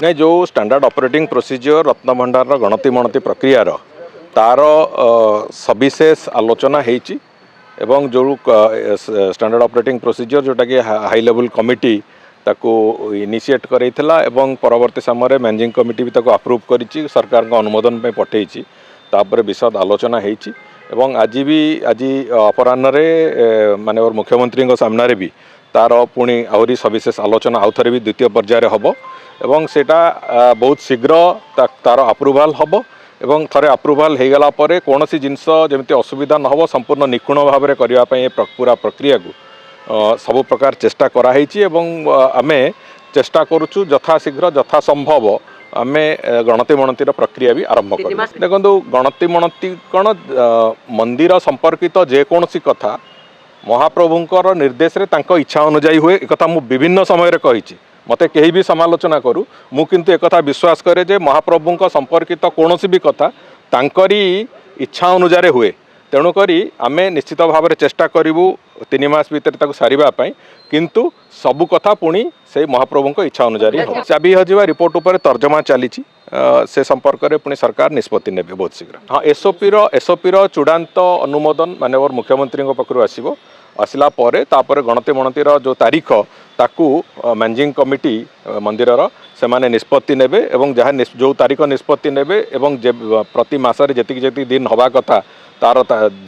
नहीं जो standard operating procedure Ratnabhandar गणति मणति प्रक्रियार तार सविशेष आलोचना होती एवं जो स्टैंडर्ड ऑपरेटिंग प्रोसीजर जोटा कि हाई लेवल कमिटी ताको इनिशिएट करैथिला एवं परवर्ती समय मैनेजिंग कमिटी भी ताको अप्रूव करिछि सरकार का अनुमोदन पे पठेइछि तापर विशद आलोचना होती एवं आज अपराह्न माननीय मुख्यमंत्री सामने भी तार पुणी आहरी सविशेष आलोचना आउ थे भी द्वितीय पर्यायर हम एवं सेटा बहुत शीघ्र तार अप्रूवाल हम एवं थरे अप्रूवाल हो गला परे कौन सी जिनस जमी असुविधा न हो संपूर्ण निपुण भाव में करने पूरा प्रक्रिया को सबु प्रकार चेष्टा कराई आमे चेष्टा करुचु यथाशीघ्र यथा संभव आमे गणति मणतिर प्रक्रिया भी आरंभ कर देखो गणति मणति कौन मंदिर संपर्कित जेकोसी कथा महाप्रभुंकर निर्देश रे तांको इच्छा अनुजाई हुए एक कथा मु विभिन्न समय रे कहिछि मते कहीं भी समालोचना करूँ मु किंतु एक कथा विश्वास करे जे महाप्रभुंक संपर्कित कौन भी कथा तांकरी इच्छा अनुसार हुए तेणुकरी आमे निश्चित भाव में चेष्टा करूँ 3 मास भीतर सारिबा पई किंतु सबु कथा पुणी से महाप्रभुंक इच्छा अनुसार चाबी हजिवा रिपोर्ट उपर तर्जमा चली से संपर्क में पुणी सरकार निष्पत्ति ने बहुत शीघ्र हाँ एसओपी चूड़ांत अनुमोदन माननीय मुख्यमंत्री पाखु आसो आसला तापर गणति मणतिर जो तारीख ताकू मैनेजिंग कमिटी मंदिर से माने निष्पत्ति नेबे एवं जहाँ जो तारीख निष्पत्ति नेबे एवं प्रति मासरे जेतिकी दिन हवा कथा तार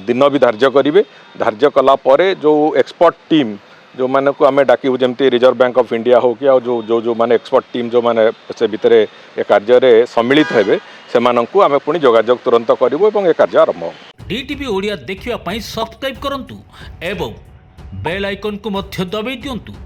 दिन भी धार्य करेंगे धार्य कला परे जो एक्सपर्ट टीम जो माने को आमे डाकिबु जमती रिजर्व बैंक ऑफ इंडिया हो कि जो जो जो माने एक्सपर्ट टीम जो माने से भितर ए कार्य रे सम्मिलित हेबे सेमानंकु आमे पुणी जोगाजोग तुरंत करिवु एवं ए कार्य आरंभ हो। डीटीवी ओडिया देखिवा पई सब्सक्राइब करंतु एवं बेल आइकन को मध्य दबाई दियंतु।